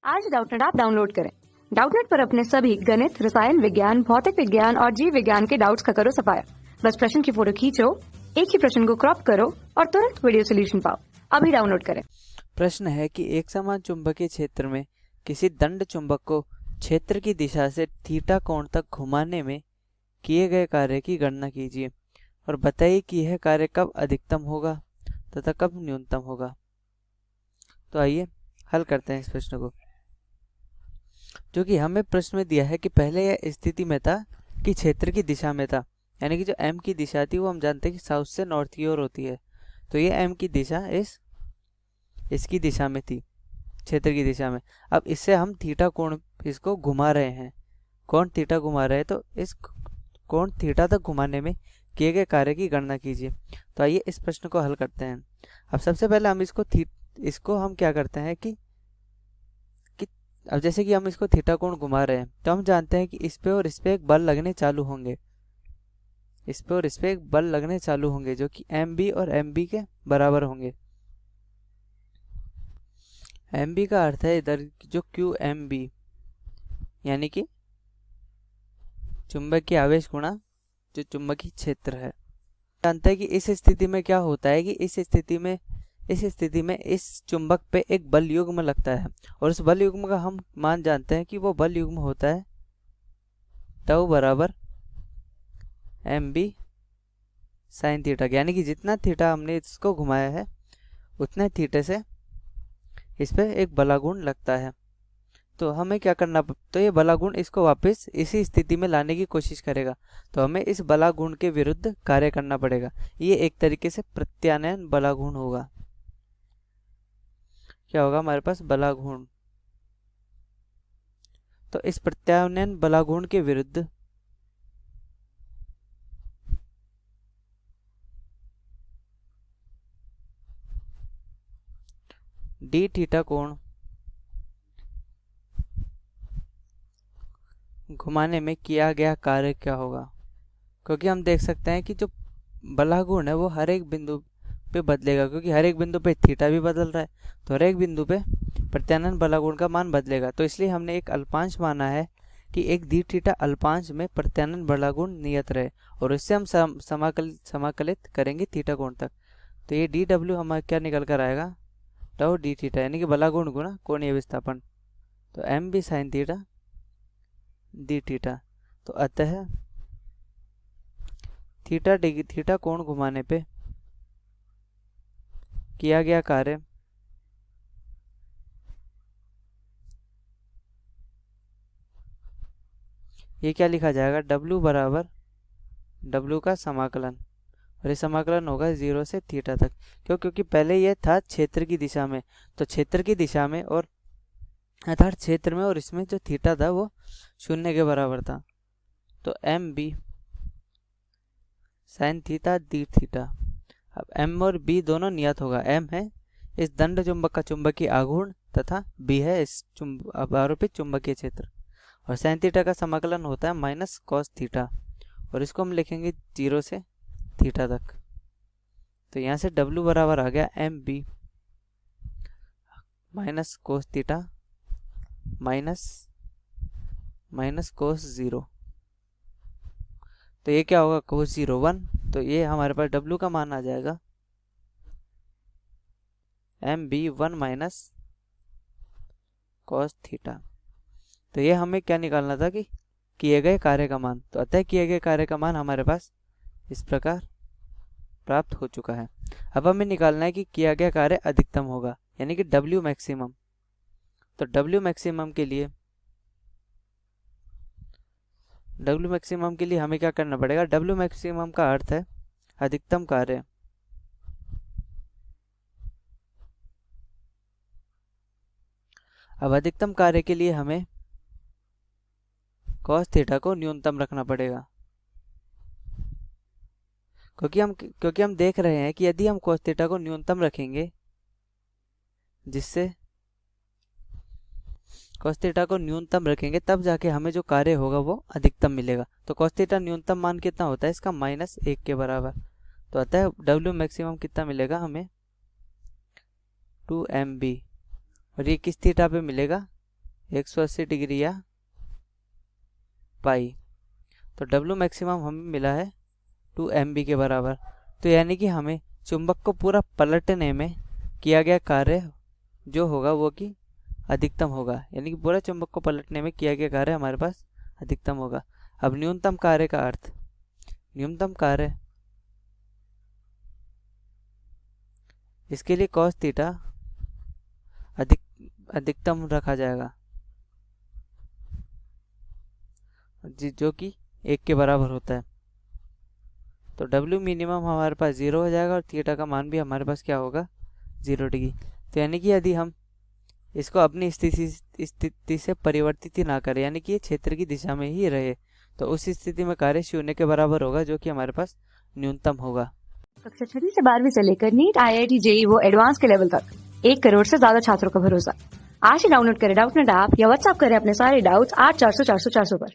आज Doubtnut app download करें। Doubtnut पर अपने सभी गणित, रसायन विज्ञान, भौतिक विज्ञान और जीव विज्ञान के डाउट्स का करो सफाया। बस प्रश्न की फोटो खींचो, एक ही प्रश्न को क्रॉप करो और तुरंत वीडियो सोल्यूशन पाओ। अभी डाउनलोड करें। प्रश्न है कि एक समान चुंबकीय क्षेत्र में किसी दंड चुंबक को क्षेत्र की दिशा से थीटा कोण तक घुमाने में किए गए कार्य की गणना कीजिए और बताइए कि यह कार्य कब अधिकतम होगा तथा कब न्यूनतम होगा। तो आइए हल करते हैं इस प्रश्न को। जो कि हमें प्रश्न में दिया है कि पहले यह स्थिति में था कि क्षेत्र की दिशा में था, यानी कि जो एम की दिशा थी वो हम जानते हैं कि साउथ से नॉर्थ की ओर होती है। तो ये एम की दिशा इसकी दिशा में थी, क्षेत्र की दिशा में। अब इससे हम थीटा कोण इसको घुमा रहे हैं, कोण थीटा घुमा रहे हैं, तो इस कोण थीटा तक घुमाने में किए गए कार्य की गणना कीजिए। तो आइए इस प्रश्न को हल करते हैं। अब सबसे पहले हम इसको हम क्या करते हैं कि अब जैसे कि हम इसको थीटा कोण घुमा रहे हैं तो हम जानते हैं कि इस पे और इस पे एक बल लगने चालू होंगे, इस पे और इस पे एक बल लगने चालू होंगे जो कि एम बी और एम बी के बराबर होंगे। एम बी का अर्थ है इधर जो क्यू एम बी, यानी कि चुंबकीय आवेश गुणा जो चुंबकीय क्षेत्र है। जानते हैं कि इस स्थिति में क्या होता है कि इस स्थिति में इस चुंबक पे एक बल युग्म लगता है और उस बल युग्म का हम मान जानते हैं कि वो बल युग्म होता है टाउ बराबर एम बी साइन थीटा, यानी कि जितना थीटा हमने इसको घुमाया है उतने थीटे से इस पे एक बलागुण लगता है। तो हमें क्या करना, तो ये बलागुण इसको वापस इसी स्थिति में लाने की कोशिश करेगा, तो हमें इस बलागुण के विरुद्ध कार्य करना पड़ेगा। ये एक तरीके से प्रत्यानयन बलागुण होगा। क्या होगा हमारे पास बलागुण, तो इस प्रत्यानयन बलागुण के विरुद्ध डी थीटा कोण घुमाने में किया गया कार्य क्या होगा, क्योंकि हम देख सकते हैं कि जो बलागुण है वो हर एक बिंदु पे बदलेगा, क्योंकि हर एक बिंदु पे थीटा भी बदल रहा है, तो हर एक बिंदु पे प्रत्यानयन बलागुण का मान बदलेगा। तो इसलिए हमने एक अल्पांश माना है कि एक डी थीटा अल्पांश में प्रत्यानयन बलागुण नियत रहे और इससे हम समाकलित करेंगे थीटा कोण तक। तो ये डी डब्ल्यू हमारा क्या निकल कर आएगा, टाउ डी थीटा, यानी कि बलागुण गुणा कोणीय विस्थापन। तो M B sine theta D theta. तो अतः थीटा कोण घुमाने पे किया गया कार्य ये क्या लिखा जाएगा, W बराबर W का समाकलन, और ये समाकलन होगा 0 से थीटा तक। क्योंकि पहले ये था क्षेत्र की दिशा में, तो क्षेत्र की दिशा में और अर्थात क्षेत्र में और इसमें जो थीटा था वो 0 के बराबर था। तो M B sine theta D theta. अब m और b दोनों नियत होगा। m है इस दंड चुंबक का चुंबकीय आघूर्ण तथा b है इस आरोपित चुंबकीय क्षेत्र, और साइन थीटा का समाकलन होता है माइनस कॉस थीटा, और इसको हम लिखेंगे 0 से थीटा तक। तो यहाँ से w बराबर आ गया M B minus cos theta minus cos 0। तो ये क्या होगा, कोस 0 1, तो ये हमारे पास w का मान आ जाएगा M B 1 minus cos theta. तो ये हमें क्या निकालना था कि किए गए कार्य का मान। तो अतः किए गए कार्य का मान हमारे पास इस प्रकार प्राप्त हो चुका है। अब हमें निकालना है कि किया गया कार्य अधिकतम होगा, यानी कि W मैक्सिमम। तो W मैक्सिमम के लिए हमें क्या करना पड़ेगा, W मैक्सिमम का अर्थ है अधिकतम कार्य। अब अधिकतम कार्य के लिए हमें cos थीटा को न्यूनतम रखना पड़ेगा, क्योंकि हम देख रहे हैं कि यदि हम cos थीटा को न्यूनतम रखेंगे, जिससे cos थीटा को न्यूनतम रखेंगे तब जाके हमें जो कार्य होगा वो अधिकतम मिलेगा। तो cos थीटा न्यूनतम मान कितना होता है इसका, -1 के बराबर। तो अतः W मैक्सिमम कितना मिलेगा हमें 2mb, और ये किस थीटा पे मिलेगा, 180 डिग्री या पाई। तो W मैक्सिमम हमें मिला है 2 MB के बराबर। तो यानी कि हमें चुंबक को पूरा पलटने में किया गया कार्य जो होगा वो कि अधिकतम होगा, यानी कि पूरा चुंबक को पलटने में किया गया कार्य हमारे पास अधिकतम होगा। अब न्यूनतम कार्य का अर्थ, न्यूनतम कार्य इसके लिए cos थीटा अधिकतम रखा जाएगा जो कि 1 के बराबर होता है। तो W मिनिमम हमारे पास 0 हो जाएगा और थीटा का मान भी हमारे पास क्या होगा, 0 डिग्री। तो यानी कि यदि हम इसको अपनी स्थिति से परिवर्तित ही ना करें, यानी कि ये क्षेत्र की दिशा में ही रहे, तो उस स्थिति में कार्य 0 के बराबर होगा जो कि हमारे पास न्यूनतम होगा। कक्षा 6 से 12वीं से लेकर नीट, IIT, JEE वो एडवांस के लेवल तक 1 करोड़ से ज्यादा छात्रों का भरोसा। आज ही डाउनलोड करें डाउटनेट ऐप या व्हाट्सएप करें अपने सारे डाउट्स 8400 400 400 पर।